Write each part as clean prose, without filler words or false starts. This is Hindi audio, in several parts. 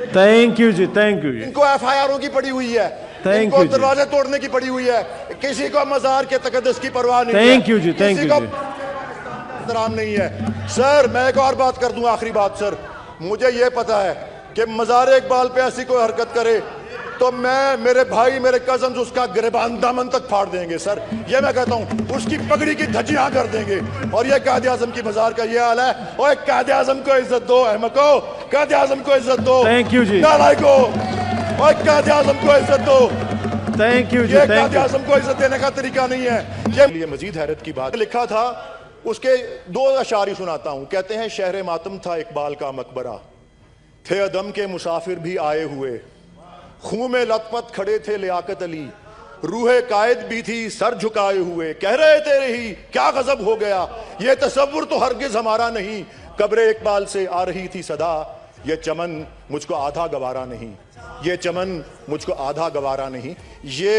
Thank you ji, thank you ji. इनको एफआईआरों की पड़ी हुई है, थैंक इनको यू जी। दरवाजे तोड़ने की पड़ी हुई है, किसी को मजार के तकद्दुस की परवाह नहीं है। थैंक यू जी, थैंक किसी यू को जी। एहतराम नहीं है। सर मैं एक और बात कर दूं, आखिरी बात सर, मुझे ये पता है कि मजार इकबाल पे ऐसी कोई हरकत करे तो मैं, मेरे भाई, मेरे कजन उसका गिरबान दामन तक फाड़ देंगे सर। ये मैं कहता हूँ, उसकी पगड़ी की धज्जियां कर देंगे। और ये कायदे आजम की मजार का ये हाल है। और कायदे आजम को इज्जत दो, अहमको, कायदे आजम को इज्जत दो। थैंक यू जी। नालायको, और कायदे आजम को इज्जत दो। थैंक यू जी, ये थैंक कायदे यू। आजम को इज्जत देने का तरीका नहीं है। ये मजीद हैरत की बात लिखा था, उसके दो अशारी सुनाता हूं। कहते हैं, शहर मातम था इकबाल का मकबरा, थे अदम के मुसाफिर भी आए हुए, खून में लथपथ खड़े थे लियाकत अली, रूहे कायद भी थी सर झुकाए हुए, कह रहे थे रही क्या गजब हो गया, ये तसव्वुर तो हरगिज हमारा नहीं, कब्रे इकबाल से आ रही थी सदा, ये चमन मुझको आधा गवारा नहीं, ये चमन मुझको आधा गवारा नहीं। ये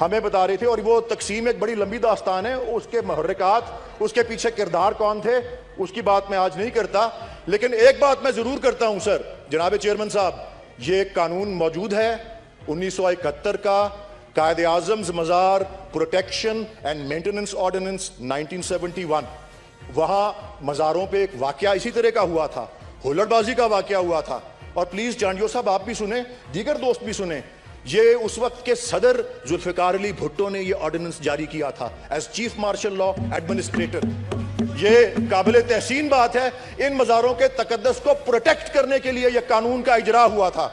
हमें बता रहे थे। और वो तकसीम एक बड़ी लंबी दास्तान है, उसके महर्रिकात, उसके पीछे किरदार कौन थे, उसकी बात मैं आज नहीं करता। लेकिन एक बात मैं जरूर करता हूं सर, जनाब चेयरमैन साहब, ये एक कानून मौजूद है 1971 का, कायदे आजम मजार प्रोटेक्शन एंड मेंटेनेंस ऑर्डिनेंस 1971। वहां मजारों पे एक वाकया इसी तरह का हुआ था, हुल्लड़बाजी का वाकया हुआ था। और प्लीज जांडियो साहब आप भी सुने, दीगर दोस्त भी सुने, ये उस वक्त के सदर जुल्फिकार अली भुट्टो ने ये ऑर्डिनेंस जारी किया था as chief martial law administrator. ये काबिल तहसीन बात है, इन मज़ारों के तकद्दुस को प्रोटेक्ट करने के लिए यह कानून का इजरा हुआ था।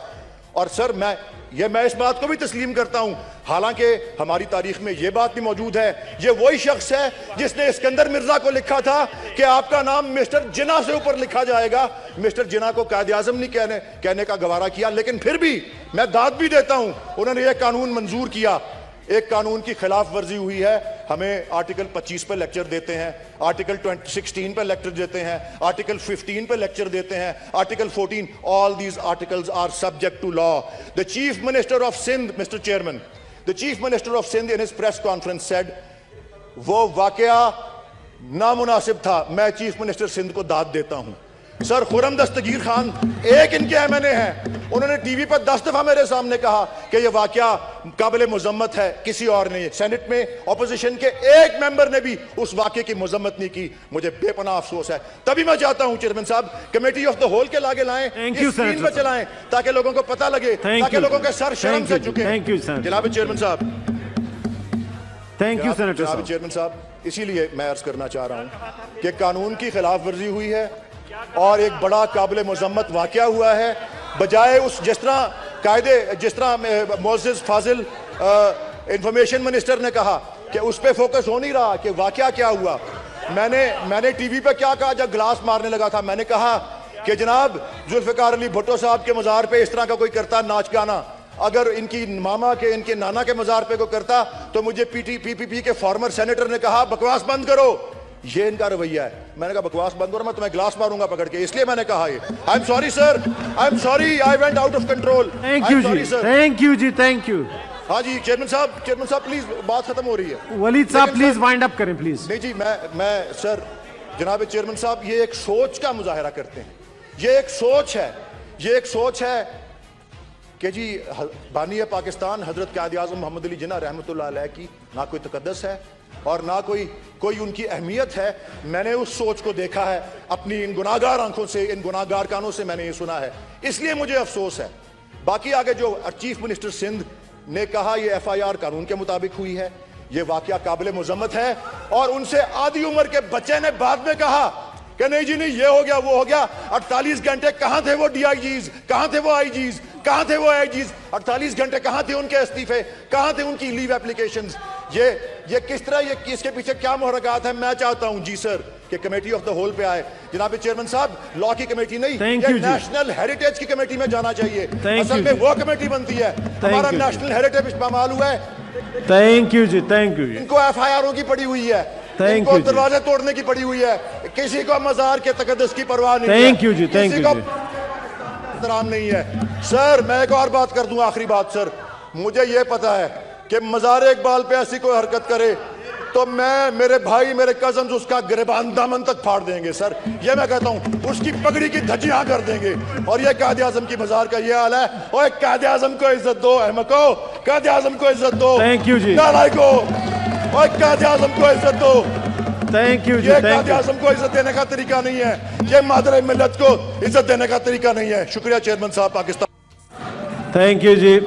और सर मैं इस बात को भी तस्लीम करता हूं, हालांकि हमारी तारीख में यह बात भी मौजूद है, ये वही शख्स है जिसने इस्कंदर मिर्जा को लिखा था कि आपका नाम मिस्टर जिना से ऊपर लिखा जाएगा। मिस्टर जिना को कायदे आजम नहीं कहने का गवारा किया, लेकिन फिर भी मैं दाद भी देता हूं, उन्होंने यह कानून मंजूर किया। एक कानून की खिलाफ वर्जी हुई है, हमें आर्टिकल 25 पे लेक्चर देते हैं, आर्टिकल 16 पे लेक्चर देते हैं, आर्टिकल 15 पे लेक्चर देते हैं, article 14, all these articles are subject to law. The chief minister of Sindh, mister chairman, the chief minister of Sindh in his press conference said, वो वाकया नामुनासिब था, मैं चीफ मिनिस्टर सिंध को दाद देता हूं। सर खुर्रम दस्तगीर खान एक इनके एमएनए हैं, उन्होंने टीवी पर 10 दफा मेरे सामने कहा कि यह वाकया काबिल मुजम्मत है, किसी और ने, सेनेट में ऑपोजिशन के एक मेंबर ने भी उस वाकये की मुजम्मत नहीं की। मुझे बेपनाह अफसोस है। तभी मैं चाहता हूं चेयरमैन साहब, कमेटी ऑफ द होल के लागे लाएं, स्क्रीन पर चलाएं, ताकि लोगों को पता लगे, ताकि लोगों के सर शर्म से झुके। Thank you sir. जनाब चेयरमैन साहब, थैंक यू सेनेटर साहब। चेयरमैन साहब, इसीलिए मैं अर्ज करना चाह रहा हूं कि कानून की खिलाफ वर्जी हुई है और एक बड़ा काबिल मुजम्मत वाकया हुआ है। बजाय उस जिस तरह मोअज़्ज़िज़ फाजिल इंफॉर्मेशन मिनिस्टर ने कहा कि उस पर फोकस हो नहीं रहा कि वाकया क्या हुआ। मैंने टीवी पे क्या कहा जब ग्लास मारने लगा था, मैंने कहा कि जनाब जुल्फिकार अली भुट्टो साहब के मज़ार पे इस तरह का कोई करता नाच गाना, अगर इनकी मामा के, इनके नाना के मज़ार पे कोई करता तो मुझे पीपीपी के फॉर्मर सेनेटर ने कहा बकवास बंद करो। ये इनका रवैया है। मैंने कहा बकवास बंद करो, मैं तुम्हें ग्लास मारूंगा पकड़ के, इसलिए मैंने कहा ये। I am sorry sir, I am sorry, I went out of control. Thank you ji, thank you ji, thank you. हाँ जी चेयरमैन साहब प्लीज, बात खत्म हो रही है। वलीद साहब प्लीज वाइंड अप करें प्लीज। नहीं जी, मैं सर, जनाब चेयरमैन साहब, ये एक सोच का मुजाहरा करते हैं, ये एक सोच है कि जी बानी पाकिस्तान हजरत कायद आज़म मोहम्मद अली जिन्ना रहमतुल्लाह अलैह की ना कोई तकद्दस है और ना कोई उनकी अहमियत है। मैंने उस सोच को देखा है अपनी इन गुनाहगार आंखों से, इन गुनाहगार कानों से मैंने ये सुना है, इसलिए मुझे अफसोस है। बाकी आगे जो चीफ मिनिस्टर सिंध ने कहा, ये FIR कानून के मुताबिक हुई है, ये वाकया काबिल मुजम्मत है। और उनसे आधी उम्र के बच्चे ने बाद में कहा कि नहीं जी नहीं, ये हो गया वो हो गया। 48 घंटे कहां थे वो DIGs, कहां थे वो IGs, कहां थे वो IGs? 48 घंटे कहां थे उनके इस्तीफे, कहां थे उनकी लीव एप्लीकेशंस? ये किस तरह, ये इसके पीछे क्या मुहर्रकात है? मैं चाहता हूं जी सर कि कमेटी ऑफ द होल पे आए। जनाब चेयरमैन साहब, लॉ की कमेटी नहीं, ये नेशनल हेरिटेज की कमेटी में जाना चाहिए। असल में वो कमेटी बनती है, हमारा नेशनल हेरिटेज पामाल हुआ है। Thank you ji, thank you. इनको FIRों की पड़ी हुई है, इनको दरवाजे तोड़ने की पड़ी हुई है, किसी को मजार के तकद्दुस की परवाह नहीं है। Thank you ji, thank you. एहतराम नहीं है। सर मैं एक और बात कर दूं, आखिरी बात सर, मुझे यह पता है कि मजार इकबाल पे ऐसी कोई हरकत करे तो मैं, मेरे भाई, मेरे कजन उसका गिरबान दामन तक फाड़ देंगे सर। ये मैं कहता हूं, उसकी पगड़ी की धज्जियां कर देंगे। और ये कायदे आजम की मजार का ये हाल है। ओए कायदे आजम को इज्जत दो, अहमको, कायदे आजम को इज्जत दो। Thank you जी। नालायको, ओए कायदे आजम को इज्जत दो। थैंक यू जी, ये थैंक कायदे यू। आजम को इज्जत देने का तरीका नहीं है, ये मादर मिल्लत को इज्जत देने का तरीका नहीं है। शुक्रिया चेयरमैन साहब, पाकिस्तान। Thank you ji.